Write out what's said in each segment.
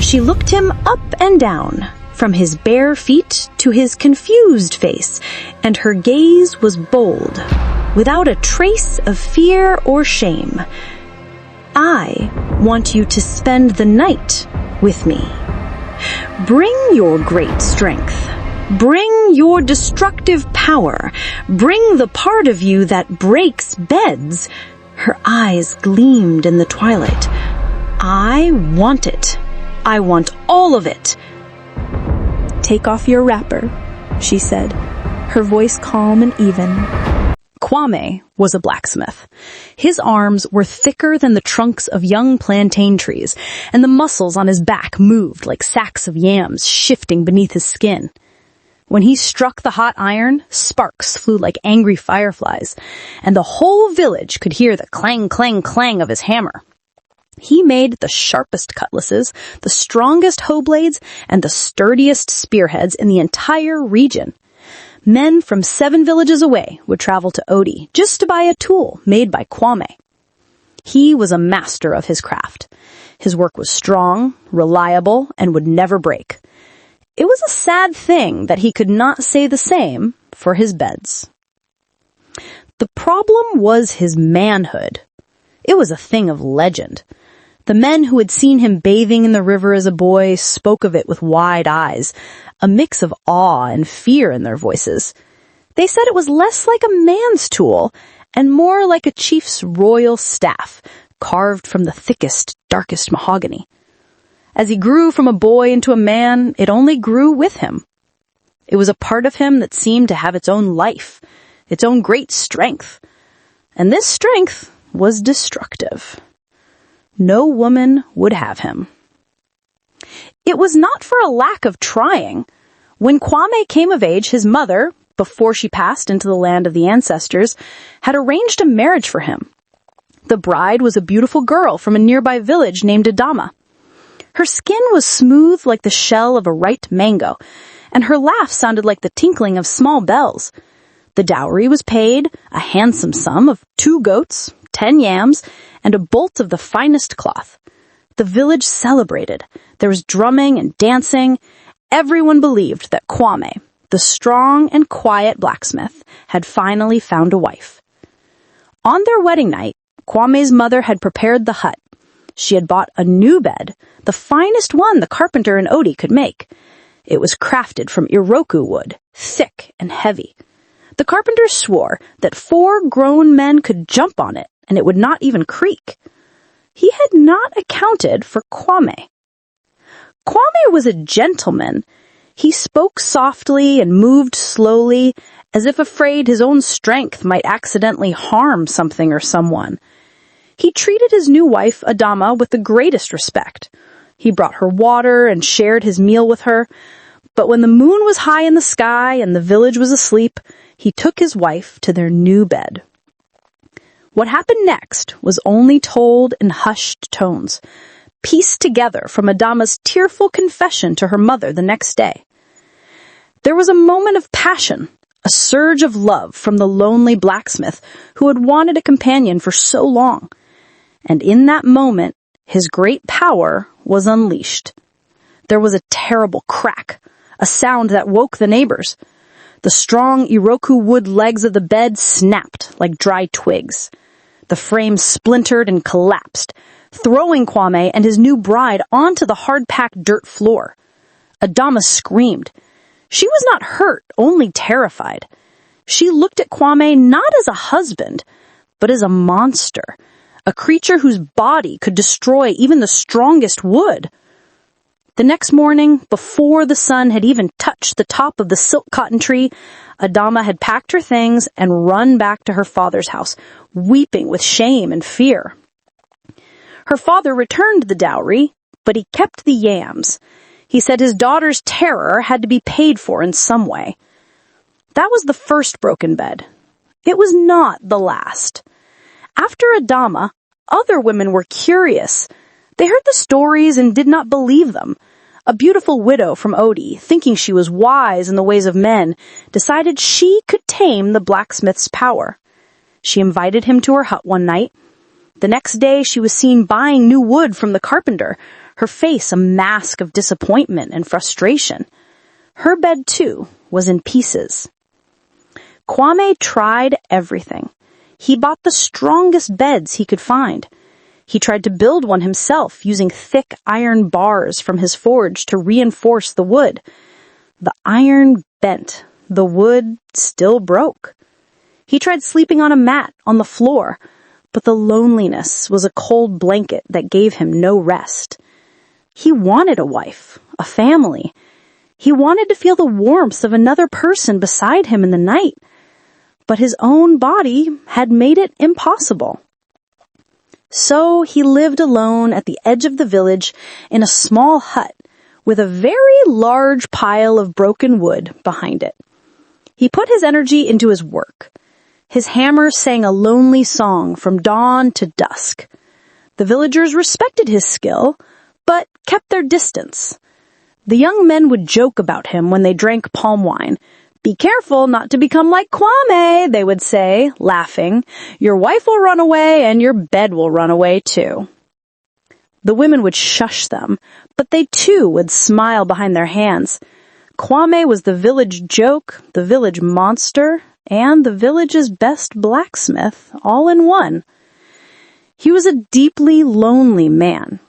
She looked him up and down, from his bare feet to his confused face, and her gaze was bold, without a trace of fear or shame. I want you to spend the night with me. Bring your great strength. Bring your destructive power. Bring the part of you that breaks beds. Her eyes gleamed in the twilight. I want it. I want all of it. Take off your wrapper, she said, her voice calm and even. Kwame was a blacksmith. His arms were thicker than the trunks of young plantain trees, and the muscles on his back moved like sacks of yams shifting beneath his skin. When he struck the hot iron, sparks flew like angry fireflies, and the whole village could hear the clang, clang, clang of his hammer. He made the sharpest cutlasses, the strongest hoe blades, and the sturdiest spearheads in the entire region. Men from 7 villages away would travel to Odi just to buy a tool made by Kwame. He was a master of his craft. His work was strong, reliable, and would never break. It was a sad thing that he could not say the same for his beds. The problem was his manhood. It was a thing of legend. The men who had seen him bathing in the river as a boy spoke of it with wide eyes, a mix of awe and fear in their voices. They said it was less like a man's tool and more like a chief's royal staff, carved from the thickest, darkest mahogany. As he grew from a boy into a man, it only grew with him. It was a part of him that seemed to have its own life, its own great strength. And this strength was destructive. No woman would have him. It was not for a lack of trying. When Kwame came of age, his mother, before she passed into the land of the ancestors, had arranged a marriage for him. The bride was a beautiful girl from a nearby village named Adama. Her skin was smooth like the shell of a ripe mango, and her laugh sounded like the tinkling of small bells. The dowry was paid, a handsome sum of 2 goats, 10 yams, and a bolt of the finest cloth. The village celebrated. There was drumming and dancing. Everyone believed that Kwame, the strong and quiet blacksmith, had finally found a wife. On their wedding night, Kwame's mother had prepared the hut. She had bought a new bed, the finest one the carpenter in Odi could make. It was crafted from Iroku wood, thick and heavy. The carpenter swore that 4 grown men could jump on it, and it would not even creak. He had not accounted for Kwame. Kwame was a gentleman. He spoke softly and moved slowly, as if afraid his own strength might accidentally harm something or someone. He treated his new wife, Adama, with the greatest respect. He brought her water and shared his meal with her. But when the moon was high in the sky and the village was asleep, he took his wife to their new bed. What happened next was only told in hushed tones, pieced together from Adama's tearful confession to her mother the next day. There was a moment of passion, a surge of love from the lonely blacksmith who had wanted a companion for so long. And in that moment, his great power was unleashed. There was a terrible crack, a sound that woke the neighbors. The strong Iroku wood legs of the bed snapped like dry twigs. The frame splintered and collapsed, throwing Kwame and his new bride onto the hard-packed dirt floor. Adama screamed. She was not hurt, only terrified. She looked at Kwame not as a husband, but as a monster, a creature whose body could destroy even the strongest wood. The next morning, before the sun had even touched the top of the silk cotton tree, Adama had packed her things and run back to her father's house, weeping with shame and fear. Her father returned the dowry, but he kept the yams. He said his daughter's terror had to be paid for in some way. That was the first broken bed. It was not the last. After Adama, other women were curious. They heard the stories and did not believe them. A beautiful widow from Odi, thinking she was wise in the ways of men, decided she could tame the blacksmith's power. She invited him to her hut one night. The next day she was seen buying new wood from the carpenter. her face a mask of disappointment and frustration. Her bed, too, was in pieces. Kwame tried everything. He bought the strongest beds he could find. He tried to build one himself using thick iron bars from his forge to reinforce the wood. The iron bent. The wood still broke. He tried sleeping on a mat on the floor, but the loneliness was a cold blanket that gave him no rest. He wanted a wife, a family. He wanted to feel the warmth of another person beside him in the night, but his own body had made it impossible. So he lived alone at the edge of the village in a small hut with a very large pile of broken wood behind it. He put his energy into his work. His hammer sang a lonely song from dawn to dusk. The villagers respected his skill, but kept their distance. The young men would joke about him when they drank palm wine. "Be careful not to become like Kwame," they would say, laughing. "Your wife will run away and your bed will run away too." The women would shush them, but they too would smile behind their hands. Kwame was the village joke, the village monster, and the village's best blacksmith, all in one. He was a deeply lonely man.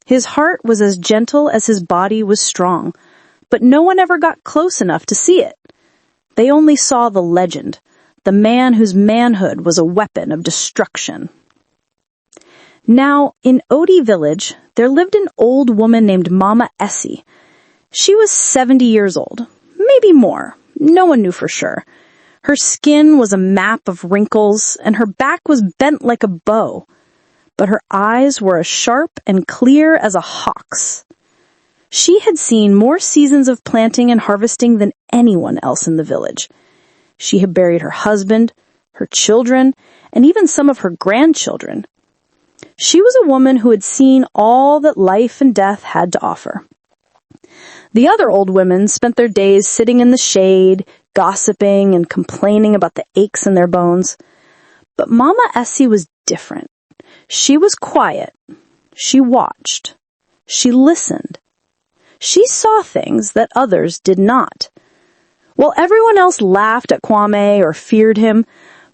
His heart was as gentle as his body was strong, but no one ever got close enough to see it. They only saw the legend, the man whose manhood was a weapon of destruction. Now, in Odie village, there lived an old woman named Mama Essie. She was 70 years old, maybe more. No one knew for sure. Her skin was a map of wrinkles, and her back was bent like a bow. But her eyes were as sharp and clear as a hawk's. She had seen more seasons of planting and harvesting than anyone else in the village. She had buried her husband, her children, and even some of her grandchildren. She was a woman who had seen all that life and death had to offer. The other old women spent their days sitting in the shade, gossiping and complaining about the aches in their bones. But Mama Essie was different. She was quiet. She watched. She listened. She saw things that others did not. While everyone else laughed at Kwame or feared him,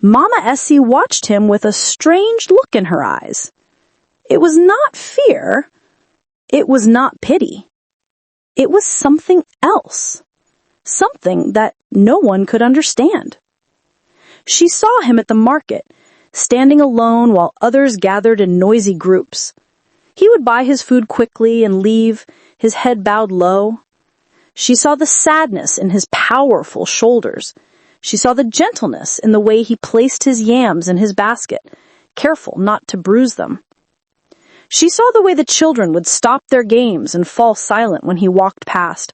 Mama Essie watched him with a strange look in her eyes. It was not fear. It was not pity. It was something else. Something that no one could understand. She saw him at the market, standing alone while others gathered in noisy groups. He would buy his food quickly and leave, his head bowed low. She saw the sadness in his powerful shoulders. She saw the gentleness in the way he placed his yams in his basket, careful not to bruise them. She saw the way the children would stop their games and fall silent when he walked past,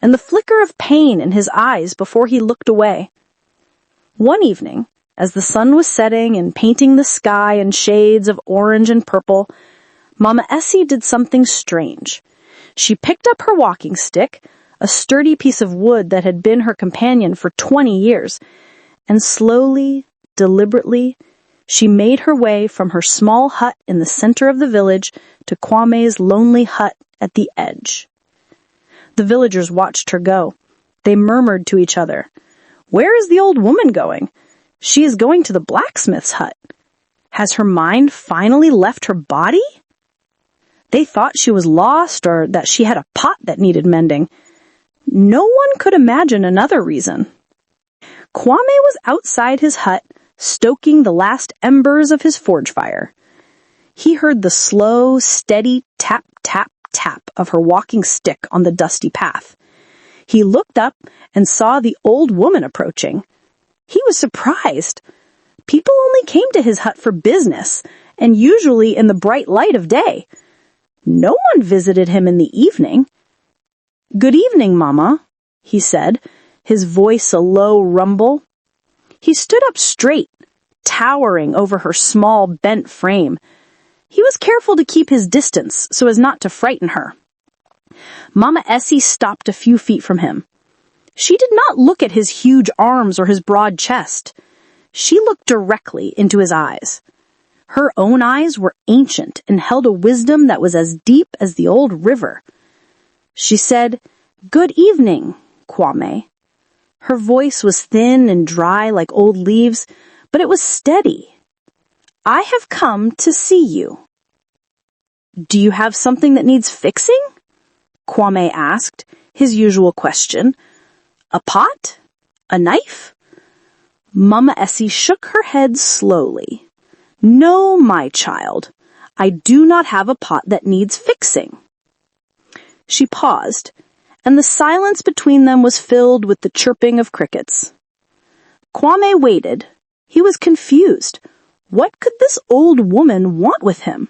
and the flicker of pain in his eyes before he looked away. One evening, as the sun was setting and painting the sky in shades of orange and purple, Mama Essie did something strange. She picked up her walking stick, a sturdy piece of wood that had been her companion for 20 years, and slowly, deliberately, she made her way from her small hut in the center of the village to Kwame's lonely hut at the edge. The villagers watched her go. They murmured to each other, "Where is the old woman going? She is going to the blacksmith's hut. Has her mind finally left her body?" They thought she was lost or that she had a pot that needed mending. No one could imagine another reason. Kwame was outside his hut, stoking the last embers of his forge fire. He heard the slow, steady tap, tap, tap of her walking stick on the dusty path. He looked up and saw the old woman approaching. He was surprised. People only came to his hut for business, and usually in the bright light of day. No one visited him in the evening. "Good evening, Mama," he said, his voice a low rumble. He stood up straight, towering over her small, bent frame. He was careful to keep his distance so as not to frighten her. Mama Essie stopped a few feet from him. She did not look at his huge arms or his broad chest. She looked directly into his eyes. Her own eyes were ancient and held a wisdom that was as deep as the old river. She said, "Good evening, Kwame." Her voice was thin and dry like old leaves, but it was steady. "I have come to see you." "Do you have something that needs fixing?" Kwame asked, his usual question. "A pot? A knife?" Mama Essie shook her head slowly. "No, my child, I do not have a pot that needs fixing." She paused, and the silence between them was filled with the chirping of crickets. Kwame waited. He was confused. What could this old woman want with him?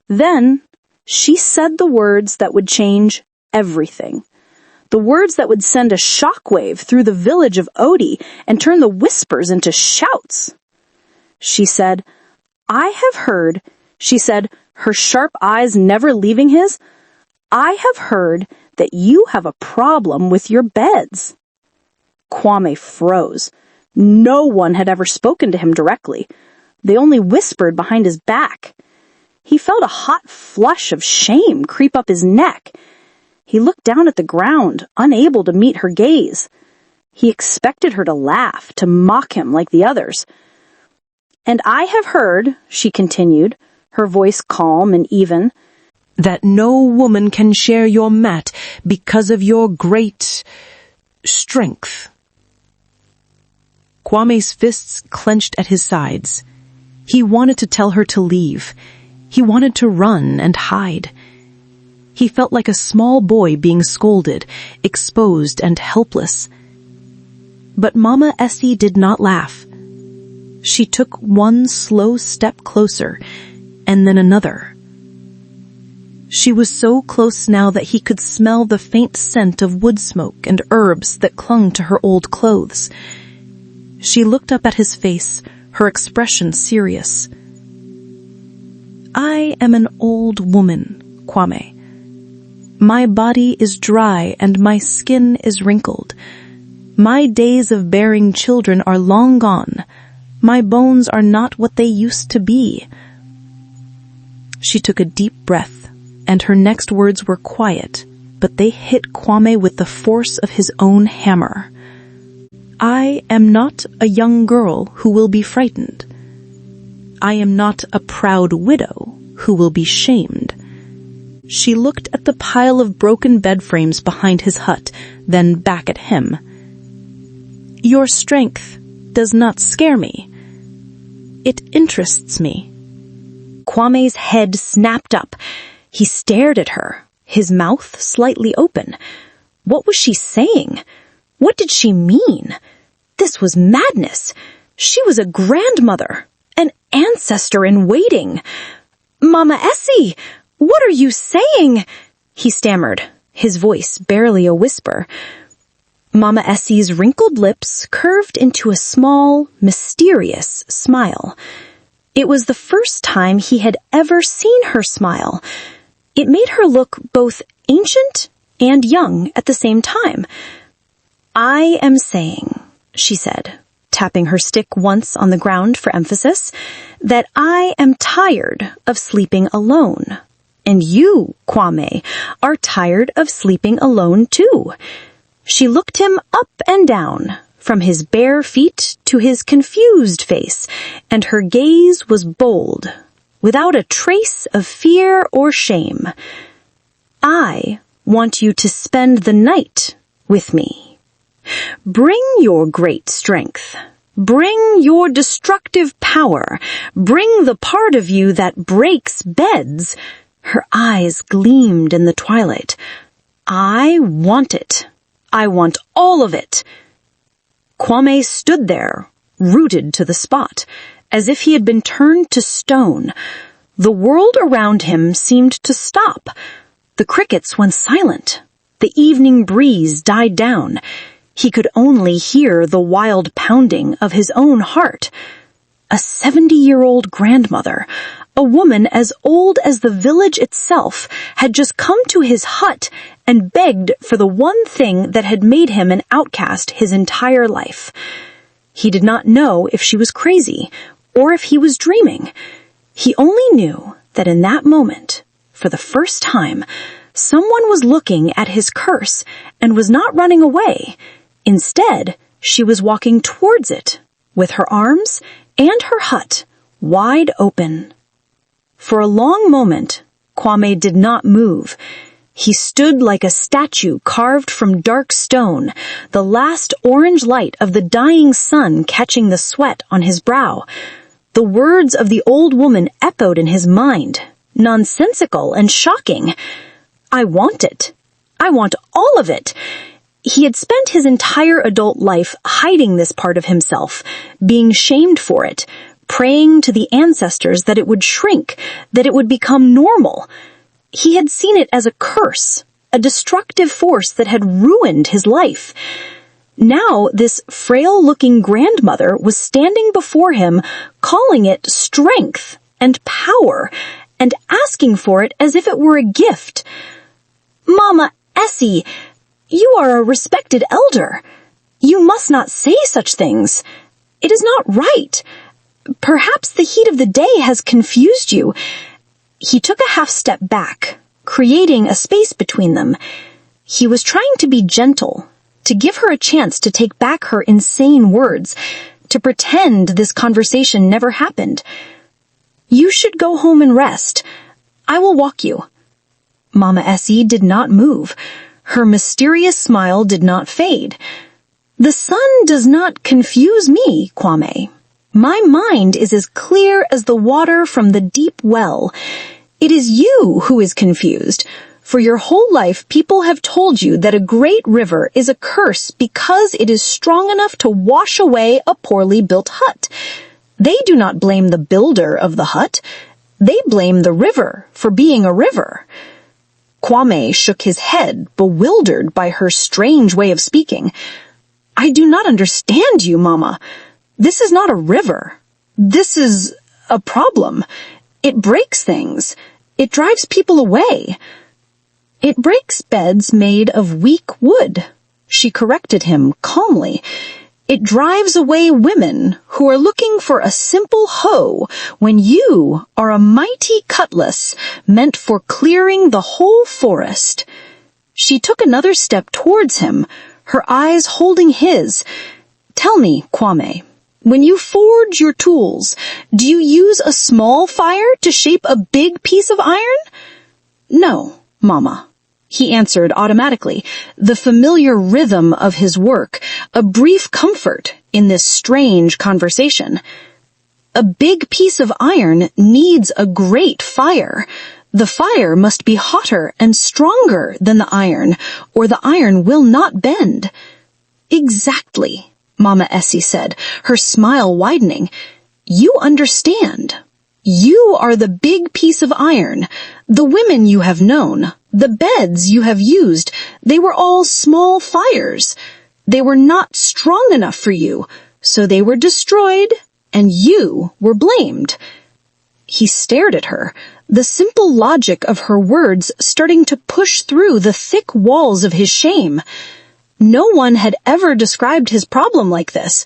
Then she said the words that would change everything. The words that would send a shockwave through the village of Odie and turn the whispers into shouts. She said, "I have heard," she said, her sharp eyes never leaving his, "I have heard that you have a problem with your beds." Kwame froze. No one had ever spoken to him directly. They only whispered behind his back. He felt a hot flush of shame creep up his neck. He looked down at the ground, unable to meet her gaze. He expected her to laugh, to mock him like the others. "And I have heard," she continued, her voice calm and even, "that no woman can share your mat because of your great strength." Kwame's fists clenched at his sides. He wanted to tell her to leave. He wanted to run and hide. He felt like a small boy being scolded, exposed and helpless. But Mama Essie did not laugh. She took one slow step closer, and then another. She was so close now that he could smell the faint scent of wood smoke and herbs that clung to her old clothes. She looked up at his face, her expression serious. "I am an old woman, Kwame. My body is dry and my skin is wrinkled. My days of bearing children are long gone. My bones are not what they used to be." She took a deep breath, and her next words were quiet, but they hit Kwame with the force of his own hammer. "I am not a young girl who will be frightened. I am not a proud widow who will be shamed." She looked at the pile of broken bed frames behind his hut, then back at him. "Your strength does not scare me. It interests me." Kwame's head snapped up. He stared at her, his mouth slightly open. What was she saying? What did she mean? This was madness. She was a grandmother, an ancestor in waiting. "Mama Essie, what are you saying?" he stammered, his voice barely a whisper. Mama Essie's wrinkled lips curved into a small, mysterious smile. It was the first time he had ever seen her smile. It made her look both ancient and young at the same time. "I am saying," she said, tapping her stick once on the ground for emphasis, "that I am tired of sleeping alone. And you, Kwame, are tired of sleeping alone too." She looked him up and down, from his bare feet to his confused face, and her gaze was bold, without a trace of fear or shame. "I want you to spend the night with me. Bring your great strength. Bring your destructive power. Bring the part of you that breaks beds." Her eyes gleamed in the twilight. "I want it. I want all of it." Kwame stood there, rooted to the spot, as if he had been turned to stone. The world around him seemed to stop. The crickets went silent. The evening breeze died down. He could only hear the wild pounding of his own heart. A 70-year-old grandmother, a woman as old as the village itself, had just come to his hut and begged for the one thing that had made him an outcast his entire life. He did not know if she was crazy, or if he was dreaming. He only knew that in that moment, for the first time, someone was looking at his curse and was not running away. Instead, she was walking towards it, with her arms and her hut wide open. For a long moment, Kwame did not move. He stood like a statue carved from dark stone, the last orange light of the dying sun catching the sweat on his brow. The words of the old woman echoed in his mind, nonsensical and shocking. I want it. I want all of it. He had spent his entire adult life hiding this part of himself, being shamed for it, praying to the ancestors that it would shrink, that it would become normal. He had seen it as a curse, a destructive force that had ruined his life. Now this frail-looking grandmother was standing before him, calling it strength and power, and asking for it as if it were a gift. Mama Essie, you are a respected elder. You must not say such things. It is not right. Perhaps the heat of the day has confused you. He took a half step back, creating a space between them. He was trying to be gentle, to give her a chance to take back her insane words, to pretend this conversation never happened. You should go home and rest. I will walk you. Mama Essie did not move. Her mysterious smile did not fade. The sun does not confuse me, Kwame. My mind is as clear as the water from the deep well. It is you who is confused. For your whole life, people have told you that a great river is a curse because it is strong enough to wash away a poorly built hut. They do not blame the builder of the hut. They blame the river for being a river. Kwame shook his head, bewildered by her strange way of speaking. I do not understand you, Mama. This is not a river. This is a problem. It breaks things. It drives people away. It breaks beds made of weak wood. She corrected him calmly. It drives away women who are looking for a simple hoe when you are a mighty cutlass meant for clearing the whole forest. She took another step towards him, her eyes holding his. Tell me, Kwame, when you forge your tools, do you use a small fire to shape a big piece of iron? No, Mama, he answered automatically, the familiar rhythm of his work, a brief comfort in this strange conversation. A big piece of iron needs a great fire. The fire must be hotter and stronger than the iron, or the iron will not bend. Exactly, Mama Essie said, her smile widening. You understand. You are the big piece of iron. The women you have known, the beds you have used, they were all small fires. They were not strong enough for you, so they were destroyed, and you were blamed. He stared at her, the simple logic of her words starting to push through the thick walls of his shame. No one had ever described his problem like this.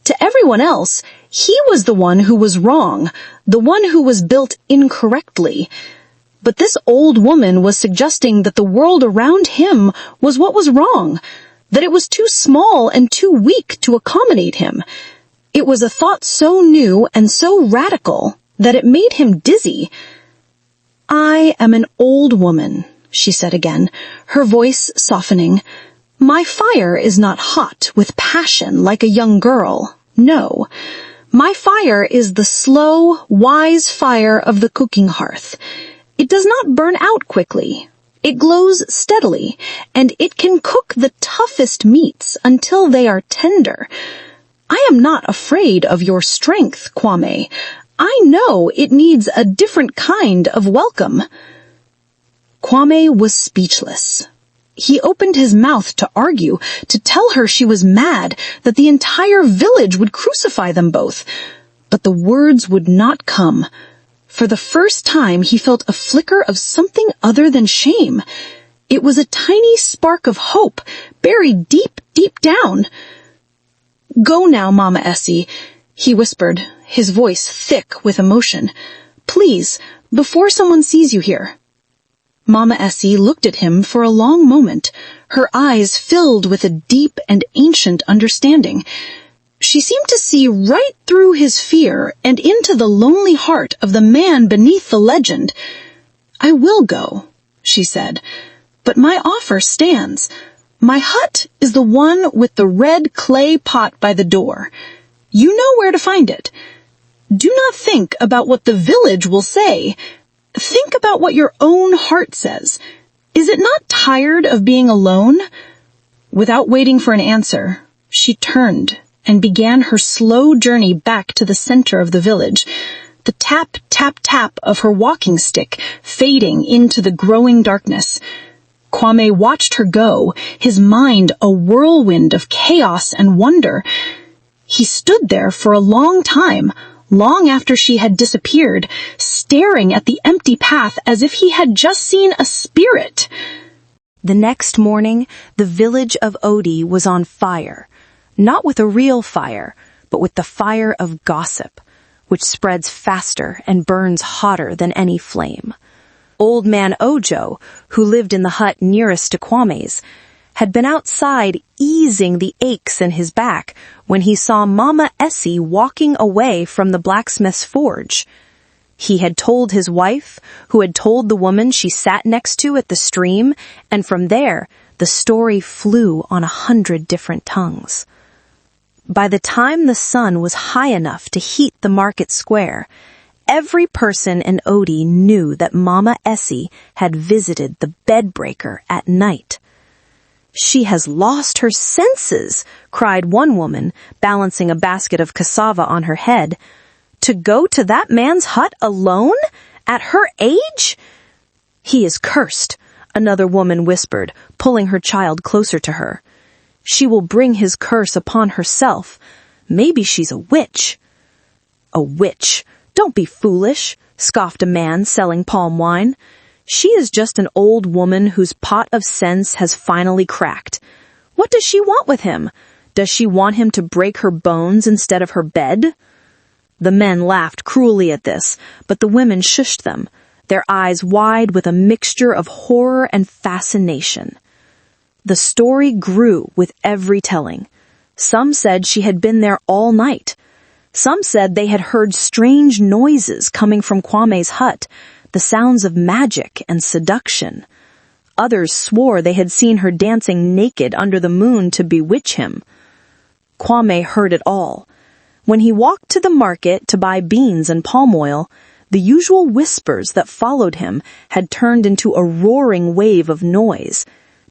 To everyone else, he was the one who was wrong, the one who was built incorrectly. But this old woman was suggesting that the world around him was what was wrong, that it was too small and too weak to accommodate him. It was a thought so new and so radical that it made him dizzy. I am an old woman, she said again, her voice softening. My fire is not hot with passion like a young girl. No. My fire is the slow, wise fire of the cooking hearth. It does not burn out quickly. It glows steadily, and it can cook the toughest meats until they are tender. I am not afraid of your strength, Kwame. I know it needs a different kind of welcome. Kwame was speechless. He opened his mouth to argue, to tell her she was mad, that the entire village would crucify them both. But the words would not come. For the first time, he felt a flicker of something other than shame. It was a tiny spark of hope, buried deep, deep down. Go now, Mama Essie, he whispered, his voice thick with emotion. "Please, before someone sees you here." Mama Essie looked at him for a long moment, her eyes filled with a deep and ancient understanding. She seemed to see right through his fear and into the lonely heart of the man beneath the legend. "I will go," she said, "but my offer stands. My hut is the one with the red clay pot by the door. You know where to find it. Do not think about what the village will say. Think about what your own heart says. Is it not tired of being alone?" Without waiting for an answer, she turned and began her slow journey back to the center of the village, the tap, tap, tap of her walking stick fading into the growing darkness. Kwame watched her go, his mind a whirlwind of chaos and wonder. He stood there for a long time, long after she had disappeared, staring at the empty path as if he had just seen a spirit. The next morning, the village of Odi was on fire, not with a real fire, but with the fire of gossip, which spreads faster and burns hotter than any flame. Old man Ojo, who lived in the hut nearest to Kwame's, had been outside easing the aches in his back when he saw Mama Essie walking away from the blacksmith's forge. He had told his wife, who had told the woman she sat next to at the stream, and from there, the story flew on 100 different tongues. By the time the sun was high enough to heat the market square, every person in Odi knew that Mama Essie had visited the bedbreaker at night. "She has lost her senses," cried one woman, balancing a basket of cassava on her head. "To go to that man's hut alone? At her age?" "He is cursed," another woman whispered, pulling her child closer to her. "She will bring his curse upon herself. Maybe she's a witch." "A witch? Don't be foolish," scoffed a man selling palm wine. "She is just an old woman whose pot of sense has finally cracked. What does she want with him? Does she want him to break her bones instead of her bed?" The men laughed cruelly at this, but the women shushed them, their eyes wide with a mixture of horror and fascination. The story grew with every telling. Some said she had been there all night. Some said they had heard strange noises coming from Kwame's hut, the sounds of magic and seduction. Others swore they had seen her dancing naked under the moon to bewitch him. Kwame heard it all. When he walked to the market to buy beans and palm oil, the usual whispers that followed him had turned into a roaring wave of noise.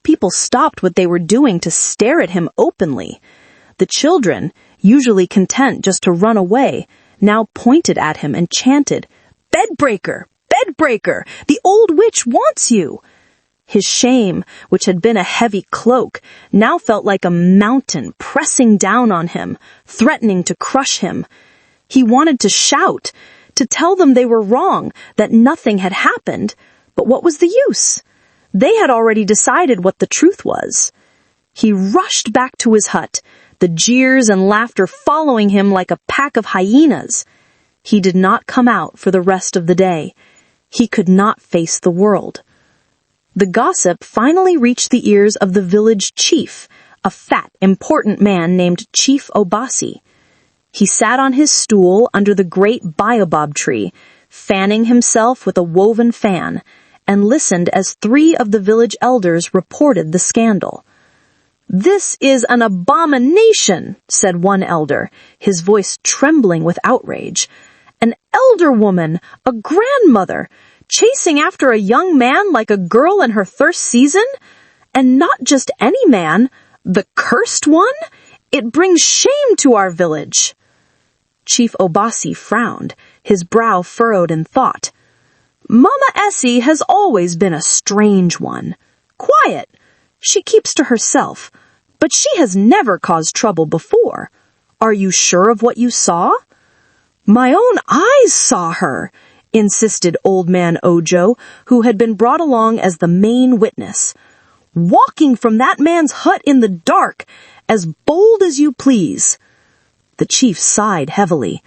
People stopped what they were doing to stare at him openly. The children, usually content just to run away, now pointed at him and chanted, "Bedbreaker! Bedbreaker! The old witch wants you!" His shame, which had been a heavy cloak, now felt like a mountain pressing down on him, threatening to crush him. He wanted to shout, to tell them they were wrong, that nothing had happened, but what was the use? They had already decided what the truth was. He rushed back to his hut, the jeers and laughter following him like a pack of hyenas. He did not come out for the rest of the day. He could not face the world. The gossip finally reached the ears of the village chief, a fat, important man named Chief Obasi. He sat on his stool under the great baobab tree, fanning himself with a woven fan, and listened as 3 of the village elders reported the scandal. "This is an abomination," said one elder, his voice trembling with outrage. "An elder woman, a grandmother, chasing after a young man like a girl in her thirst season? And not just any man, the cursed one? It brings shame to our village." Chief Obasi frowned, his brow furrowed in thought. "Mama Essie has always been a strange one. Quiet. She keeps to herself, but she has never caused trouble before. Are you sure of what you saw?" "My own eyes saw her," insisted old man Ojo, who had been brought along as the main witness. "Walking from that man's hut in the dark, as bold as you please." The chief sighed heavily.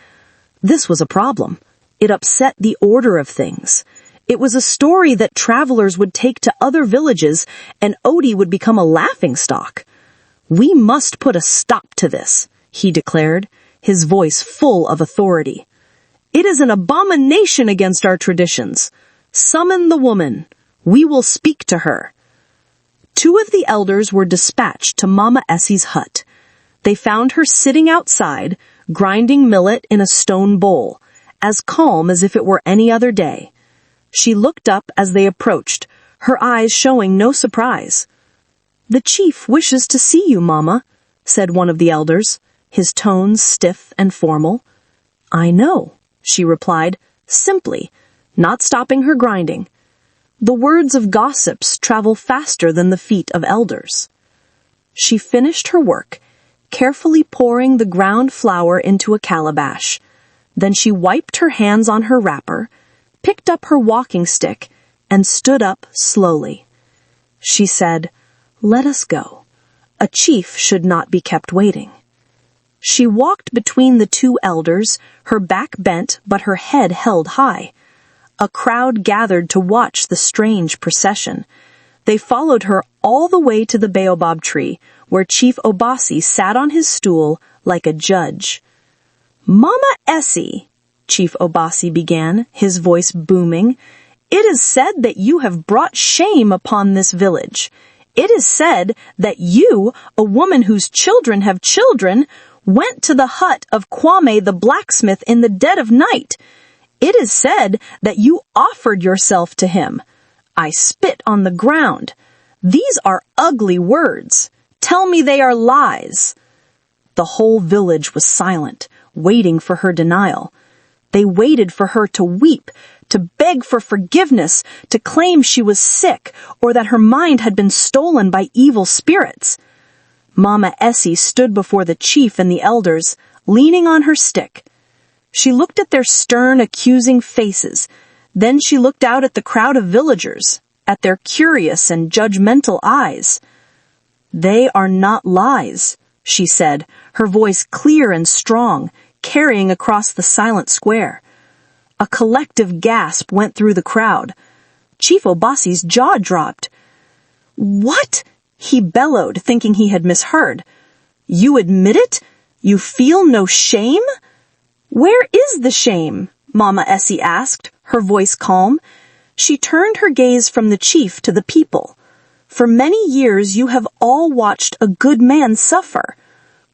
This was a problem. It upset the order of things. It was a story that travelers would take to other villages, and Odie would become a laughingstock. "We must put a stop to this," he declared, his voice full of authority. "It is an abomination against our traditions. Summon the woman. We will speak to her." 2 of the elders were dispatched to Mama Essie's hut. They found her sitting outside, grinding millet in a stone bowl, as calm as if it were any other day. She looked up as they approached, her eyes showing no surprise. "The chief wishes to see you, Mama," said one of the elders, his tones stiff and formal. "I know," she replied, simply, not stopping her grinding. The words of gossips travel faster than the feet of elders. She finished her work, carefully pouring the ground flour into a calabash. Then she wiped her hands on her wrapper, picked up her walking stick, and stood up slowly. She said, "Let us go. A chief should not be kept waiting." She walked between the 2 elders, her back bent but her head held high. A crowd gathered to watch the strange procession. They followed her all the way to the baobab tree, where Chief Obasi sat on his stool like a judge. "Mama Essie," Chief Obasi began, his voice booming, "it is said that you have brought shame upon this village. It is said that you, a woman whose children have children, went to the hut of Kwame the blacksmith in the dead of night. It is said that you offered yourself to him. I spit on the ground. These are ugly words. Tell me they are lies." The whole village was silent, waiting for her denial. They waited for her to weep, to beg for forgiveness, to claim she was sick or that her mind had been stolen by evil spirits. Mama Essie stood before the chief and the elders, leaning on her stick. She looked at their stern, accusing faces. Then she looked out at the crowd of villagers, at their curious and judgmental eyes. "They are not lies," she said, her voice clear and strong, carrying across the silent square. A collective gasp went through the crowd. Chief Obasi's jaw dropped. "What?" he bellowed, thinking he had misheard. "You admit it? You feel no shame?" "Where is the shame?" Mama Essie asked, her voice calm. She turned her gaze from the chief to the people. "For many years you have all watched a good man suffer.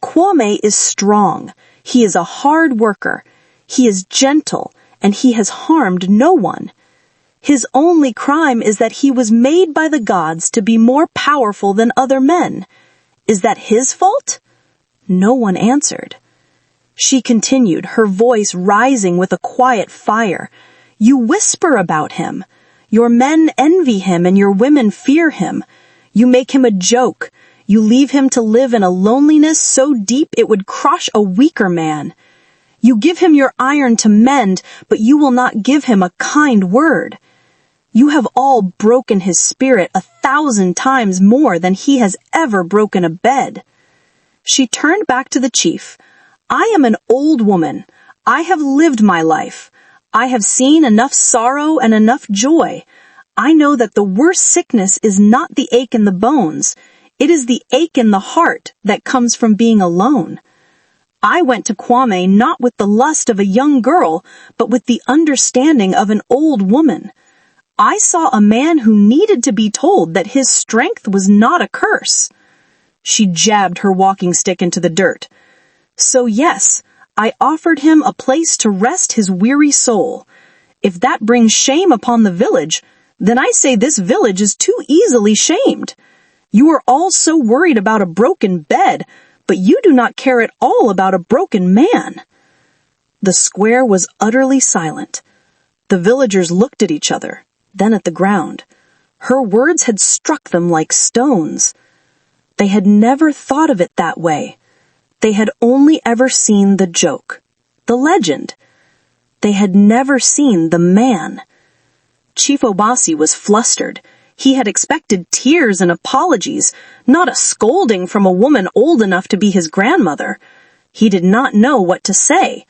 Kwame is strong. He is a hard worker. He is gentle, and he has harmed no one. His only crime is that he was made by the gods to be more powerful than other men. Is that his fault?" No one answered. She continued, her voice rising with a quiet fire. "You whisper about him. Your men envy him and your women fear him. You make him a joke. You leave him to live in a loneliness so deep it would crush a weaker man. You give him your iron to mend, but you will not give him a kind word. You have all broken his spirit 1,000 times more than he has ever broken a bed." She turned back to the chief. "I am an old woman. I have lived my life. I have seen enough sorrow and enough joy. I know that the worst sickness is not the ache in the bones. It is the ache in the heart that comes from being alone. I went to Kwame not with the lust of a young girl, but with the understanding of an old woman. I saw a man who needed to be told that his strength was not a curse." She jabbed her walking stick into the dirt. "So yes, I offered him a place to rest his weary soul. If that brings shame upon the village, then I say this village is too easily shamed. You are all so worried about a broken bed, but you do not care at all about a broken man." The square was utterly silent. The villagers looked at each other, then at the ground. Her words had struck them like stones. They had never thought of it that way. They had only ever seen the joke, the legend. They had never seen the man. Chief Obasi was flustered. He had expected tears and apologies, not a scolding from a woman old enough to be his grandmother. He did not know what to say.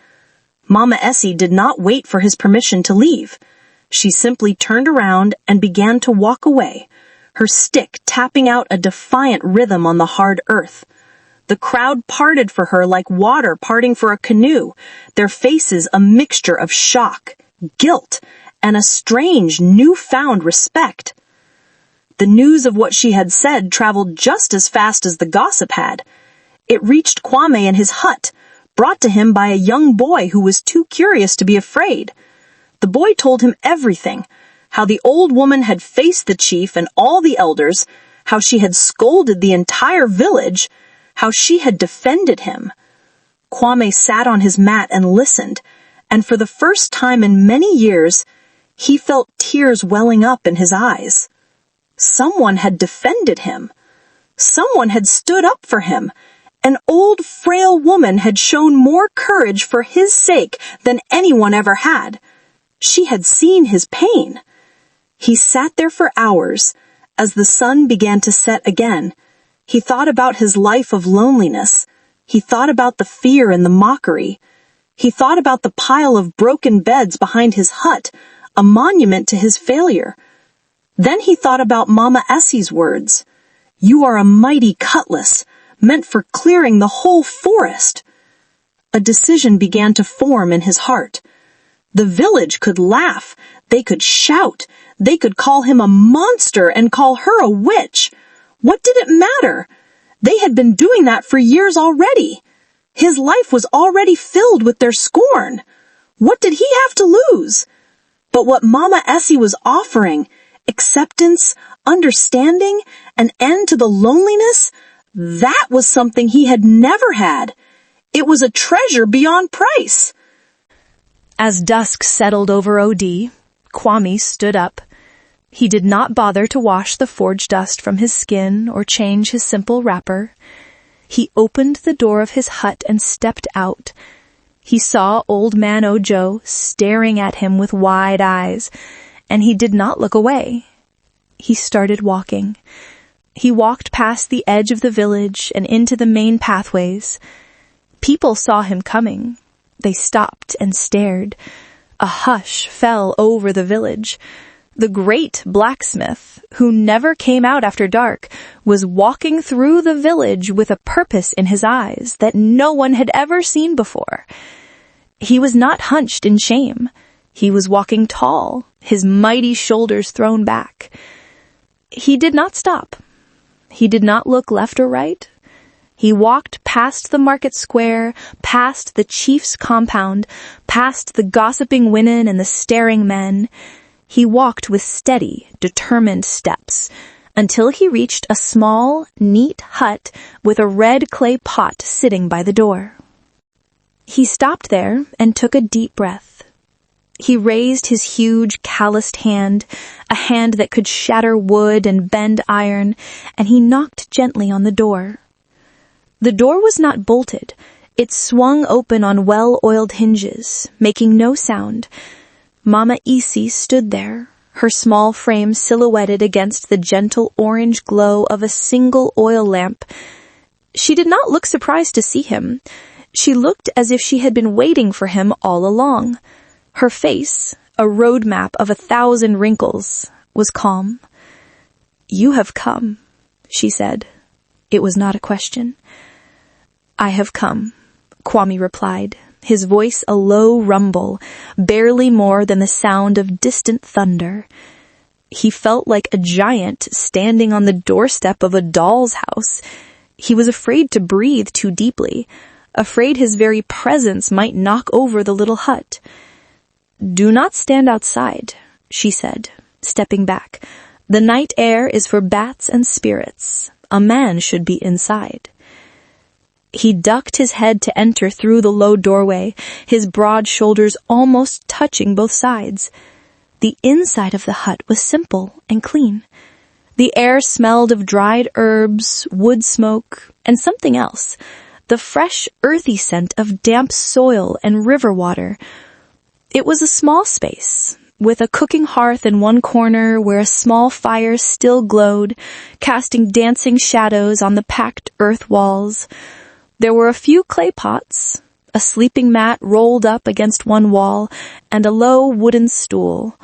Mama Essie did not wait for his permission to leave. She simply turned around and began to walk away, her stick tapping out a defiant rhythm on the hard earth. The crowd parted for her like water parting for a canoe, their faces a mixture of shock, guilt, and a strange, newfound respect. The news of what she had said traveled just as fast as the gossip had. It reached Kwame in his hut, brought to him by a young boy who was too curious to be afraid. The boy told him everything, how the old woman had faced the chief and all the elders, how she had scolded the entire village, how she had defended him. Kwame sat on his mat and listened, and for the first time in many years, he felt tears welling up in his eyes. Someone had defended him. Someone had stood up for him. An old, frail woman had shown more courage for his sake than anyone ever had. She had seen his pain. He sat there for hours. As the sun began to set again, he thought about his life of loneliness. He thought about the fear and the mockery. He thought about the pile of broken beds behind his hut, a monument to his failure. Then he thought about Mama Essie's words. "You are a mighty cutlass, meant for clearing the whole forest." A decision began to form in his heart. The village could laugh, they could shout, they could call him a monster and call her a witch. What did it matter? They had been doing that for years already. His life was already filled with their scorn. What did he have to lose? But what Mama Essie was offering, acceptance, understanding, an end to the loneliness, that was something he had never had. It was a treasure beyond price. As dusk settled over OD, Kwame stood up. He did not bother to wash the forge dust from his skin or change his simple wrapper. He opened the door of his hut and stepped out. He saw Old Man Ojo staring at him with wide eyes, and he did not look away. He started walking. He walked past the edge of the village and into the main pathways. People saw him coming. They stopped and stared. A hush fell over the village. The great blacksmith, who never came out after dark, was walking through the village with a purpose in his eyes that no one had ever seen before. He was not hunched in shame. He was walking tall, his mighty shoulders thrown back. He did not stop. He did not look left or right. He walked past the market square, past the chief's compound, past the gossiping women and the staring men. He walked with steady, determined steps until he reached a small, neat hut with a red clay pot sitting by the door. He stopped there and took a deep breath. He raised his huge, calloused hand, a hand that could shatter wood and bend iron, and he knocked gently on the door. The door was not bolted. It swung open on well-oiled hinges, making no sound. Mama Essie stood there, her small frame silhouetted against the gentle orange glow of a single oil lamp. She did not look surprised to see him. She looked as if she had been waiting for him all along. Her face, a roadmap of 1,000 wrinkles, was calm. "You have come," she said. It was not a question. "I have come," Kwame replied, his voice a low rumble, barely more than the sound of distant thunder. He felt like a giant standing on the doorstep of a doll's house. He was afraid to breathe too deeply, afraid his very presence might knock over the little hut. "Do not stand outside," she said, stepping back. "The night air is for bats and spirits. A man should be inside." He ducked his head to enter through the low doorway, his broad shoulders almost touching both sides. The inside of the hut was simple and clean. The air smelled of dried herbs, wood smoke, and something else, the fresh, earthy scent of damp soil and river water. It was a small space, with a cooking hearth in one corner where a small fire still glowed, casting dancing shadows on the packed earth walls. There were a few clay pots, a sleeping mat rolled up against one wall, and a low wooden stool.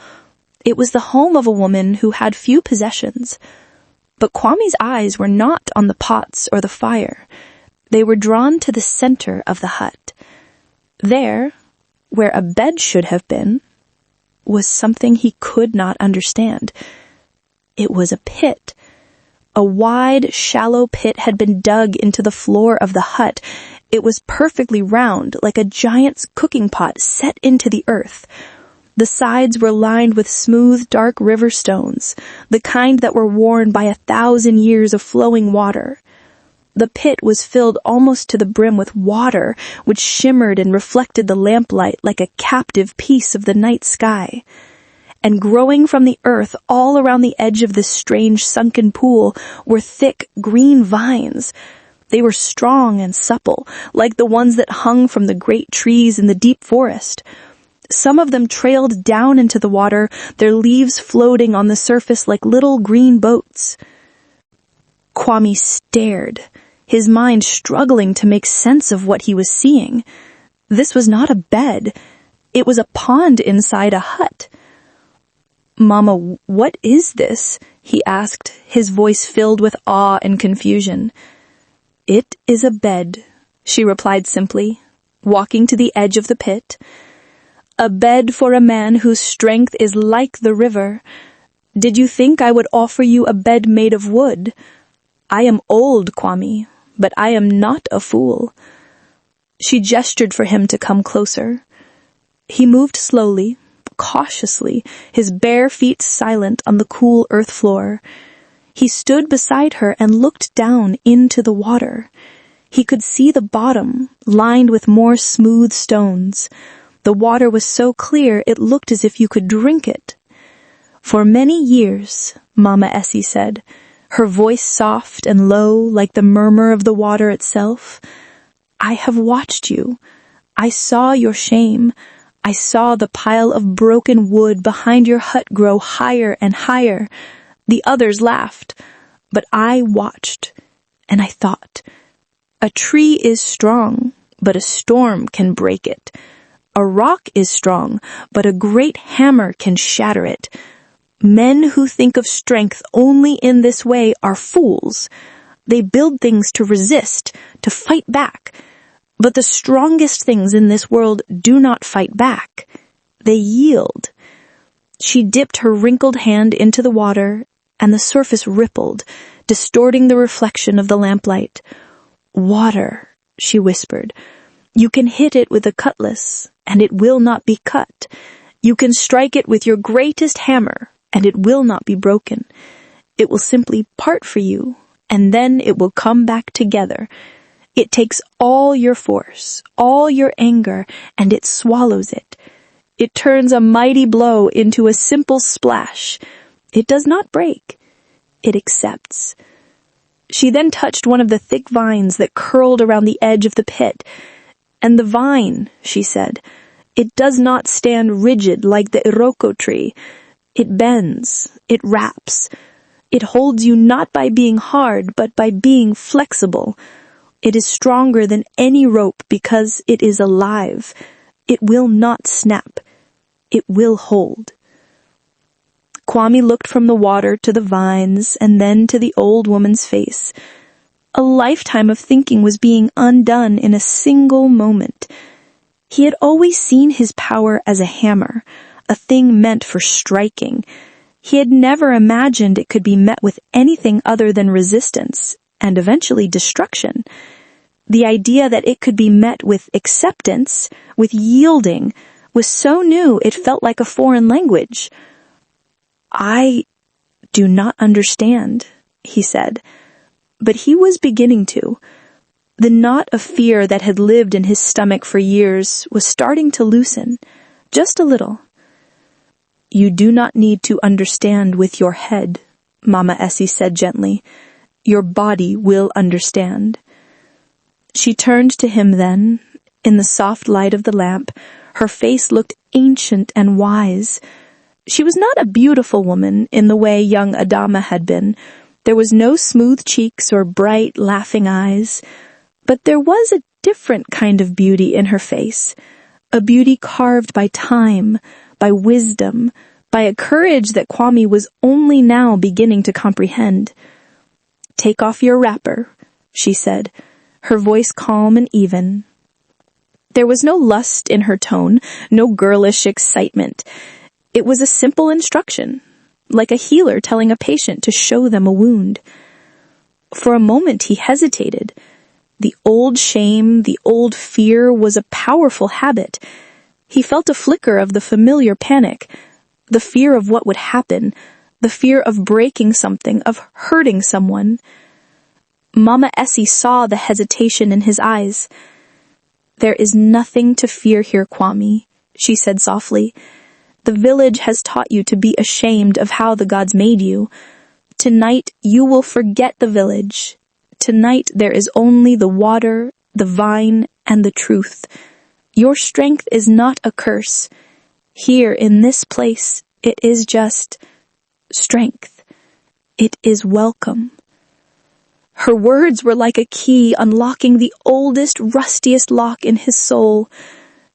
It was the home of a woman who had few possessions. But Kwame's eyes were not on the pots or the fire. They were drawn to the center of the hut. There, where a bed should have been, was something he could not understand. It was a pit. A wide, shallow pit had been dug into the floor of the hut. It was perfectly round, like a giant's cooking pot set into the earth. The sides were lined with smooth, dark river stones, the kind that were worn by 1,000 years of flowing water. The pit was filled almost to the brim with water, which shimmered and reflected the lamplight like a captive piece of the night sky. And growing from the earth all around the edge of this strange sunken pool were thick green vines. They were strong and supple, like the ones that hung from the great trees in the deep forest. Some of them trailed down into the water, their leaves floating on the surface like little green boats. Kwame stared, his mind struggling to make sense of what he was seeing. This was not a bed. It was a pond inside a hut. "Mama, what is this?" he asked, his voice filled with awe and confusion. "It is a bed," she replied simply, walking to the edge of the pit. "A bed for a man whose strength is like the river. Did you think I would offer you a bed made of wood? I am old, Kwame, but I am not a fool." She gestured for him to come closer. He moved slowly, cautiously, his bare feet silent on the cool earth floor. He stood beside her and looked down into the water. He could see the bottom, lined with more smooth stones. The water was so clear it looked as if you could drink it. "For many years," Mama Essie said, her voice soft and low like the murmur of the water itself, "I have watched you. I saw your shame. I saw the pile of broken wood behind your hut grow higher and higher. The others laughed, but I watched, and I thought, a tree is strong, but a storm can break it. A rock is strong, but a great hammer can shatter it. Men who think of strength only in this way are fools. They build things to resist, to fight back. But the strongest things in this world do not fight back. They yield." She dipped her wrinkled hand into the water, and the surface rippled, distorting the reflection of the lamplight. "Water," she whispered. "You can hit it with a cutlass, and it will not be cut. You can strike it with your greatest hammer, and it will not be broken. It will simply part for you, and then it will come back together. It takes all your force, all your anger, and it swallows it. It turns a mighty blow into a simple splash. It does not break. It accepts." She then touched one of the thick vines that curled around the edge of the pit. "And the vine," she said, "it does not stand rigid like the iroko tree. It bends, it wraps. It holds you not by being hard, but by being flexible. It is stronger than any rope because it is alive. It will not snap. It will hold." Kwame looked from the water to the vines and then to the old woman's face. A lifetime of thinking was being undone in a single moment. He had always seen his power as a hammer, a thing meant for striking. He had never imagined it could be met with anything other than resistance and eventually destruction. The idea that it could be met with acceptance, with yielding, was so new it felt like a foreign language. "I do not understand," he said, but he was beginning to. The knot of fear that had lived in his stomach for years was starting to loosen, just a little. "You do not need to understand with your head," Mama Essie said gently. "Your body will understand." She turned to him then. In the soft light of the lamp, her face looked ancient and wise. She was not a beautiful woman in the way young Adama had been. There was no smooth cheeks or bright, laughing eyes. But there was a different kind of beauty in her face, a beauty carved by time, by wisdom, by a courage that Kwame was only now beginning to comprehend. "Take off your wrapper," she said, her voice calm and even. There was no lust in her tone, no girlish excitement. It was a simple instruction, like a healer telling a patient to show them a wound. For a moment he hesitated. The old shame, the old fear was a powerful habit. He felt a flicker of the familiar panic, the fear of what would happen, the fear of breaking something, of hurting someone. Mama Essie saw the hesitation in his eyes. "There is nothing to fear here, Kwame," she said softly. "The village has taught you to be ashamed of how the gods made you. Tonight you will forget the village. Tonight there is only the water, the vine, and the truth. Your strength is not a curse. Here in this place, it is just strength. It is welcome." Her words were like a key unlocking the oldest, rustiest lock in his soul.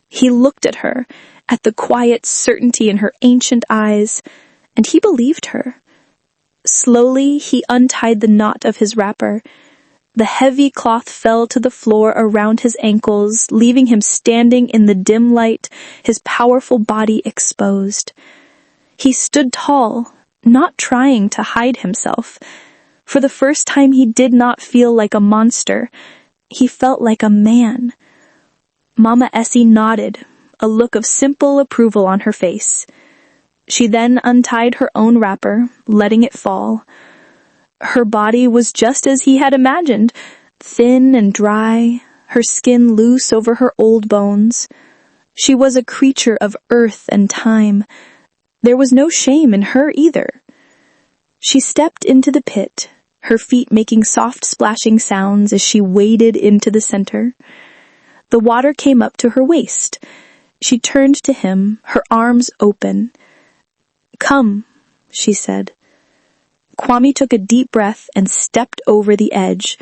He looked at her, at the quiet certainty in her ancient eyes, and he believed her. Slowly he untied the knot of his wrapper. The heavy cloth fell to the floor around his ankles, leaving him standing in the dim light, his powerful body exposed. He stood tall, not trying to hide himself. For the first time he did not feel like a monster. He felt like a man. Mama Essie nodded, a look of simple approval on her face. She then untied her own wrapper, letting it fall. Her body was just as he had imagined, thin and dry, her skin loose over her old bones. She was a creature of earth and time. There was no shame in her either. She stepped into the pit, her feet making soft splashing sounds as she waded into the center. The water came up to her waist. She turned to him, her arms open. "Come," she said. Kwame took a deep breath and stepped over the edge.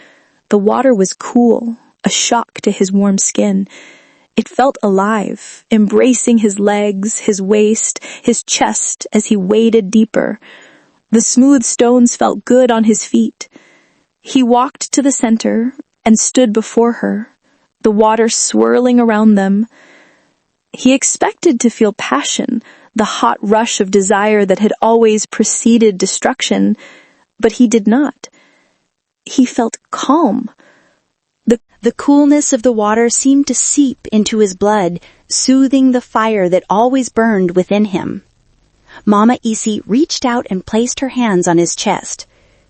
The water was cool, a shock to his warm skin. It felt alive, embracing his legs, his waist, his chest as he waded deeper. The smooth stones felt good on his feet. He walked to the center and stood before her, the water swirling around them. He expected to feel passion, the hot rush of desire that had always preceded destruction, but he did not. He felt calm. The coolness of the water seemed to seep into his blood, soothing the fire that always burned within him. Mama Essie reached out and placed her hands on his chest.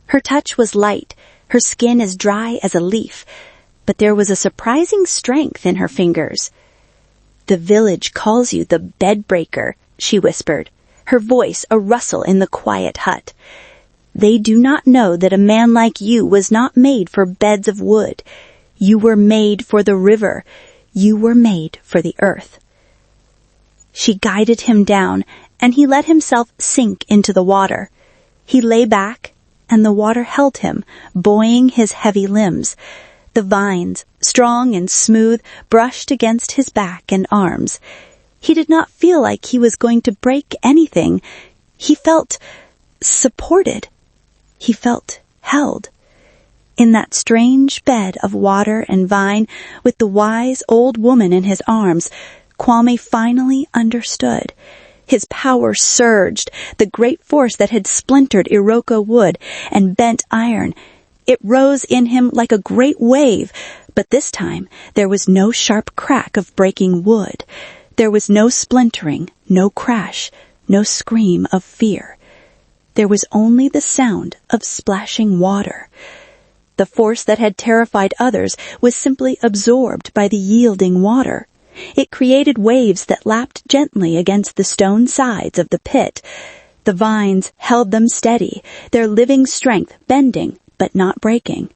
Her touch was light, her skin as dry as a leaf, but there was a surprising strength in her fingers. "The village calls you the bed-breaker," she whispered, her voice a rustle in the quiet hut. "They do not know that a man like you was not made for beds of wood. You were made for the river. You were made for the earth." She guided him down, and he let himself sink into the water. He lay back, and the water held him, buoying his heavy limbs. The vines, strong and smooth, brushed against his back and arms. He did not feel like he was going to break anything. He felt supported. He felt held. In that strange bed of water and vine, with the wise old woman in his arms, Kwame finally understood. His power surged, the great force that had splintered Iroko wood and bent iron. It rose in him like a great wave, but this time there was no sharp crack of breaking wood. There was no splintering, no crash, no scream of fear. There was only the sound of splashing water. The force that had terrified others was simply absorbed by the yielding water. It created waves that lapped gently against the stone sides of the pit. The vines held them steady, their living strength bending but not breaking.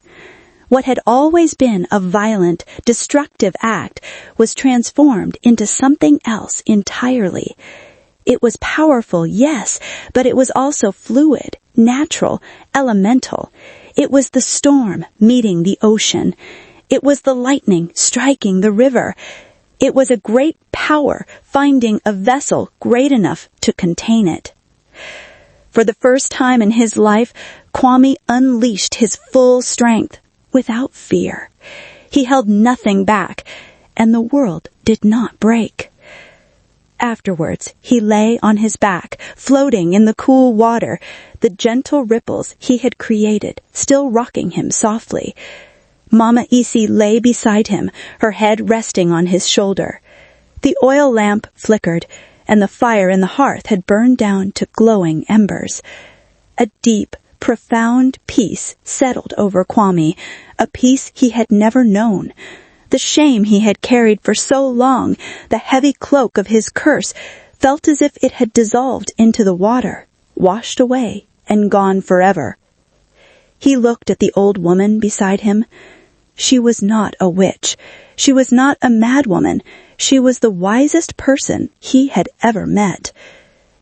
What had always been a violent, destructive act was transformed into something else entirely. It was powerful, yes, but it was also fluid, natural, elemental. It was the storm meeting the ocean. It was the lightning striking the river. It was a great power finding a vessel great enough to contain it. For the first time in his life, Kwame unleashed his full strength without fear. He held nothing back, and the world did not break. Afterwards, he lay on his back, floating in the cool water, the gentle ripples he had created still rocking him softly. Mama Essie lay beside him, her head resting on his shoulder. The oil lamp flickered, and the fire in the hearth had burned down to glowing embers. A deep, profound peace settled over Kwame, a peace he had never known. The shame he had carried for so long, the heavy cloak of his curse, felt as if it had dissolved into the water, washed away, and gone forever. He looked at the old woman beside him. She was not a witch. She was not a madwoman. She was the wisest person he had ever met.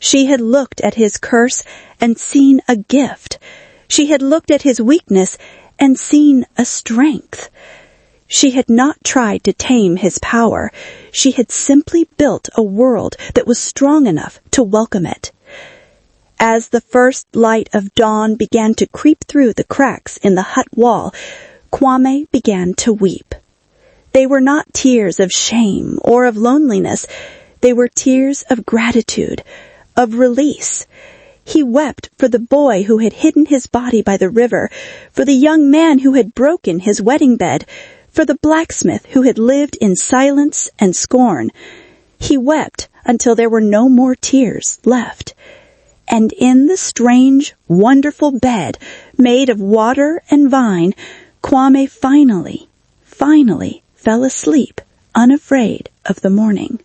She had looked at his curse and seen a gift. She had looked at his weakness and seen a strength. She had not tried to tame his power. She had simply built a world that was strong enough to welcome it. As the first light of dawn began to creep through the cracks in the hut wall, Kwame began to weep. They were not tears of shame or of loneliness. They were tears of gratitude, of release. He wept for the boy who had hidden his body by the river, for the young man who had broken his wedding bed, for the blacksmith who had lived in silence and scorn. He wept until there were no more tears left. And in the strange, wonderful bed made of water and vine, Kwame finally fell asleep, unafraid of the morning.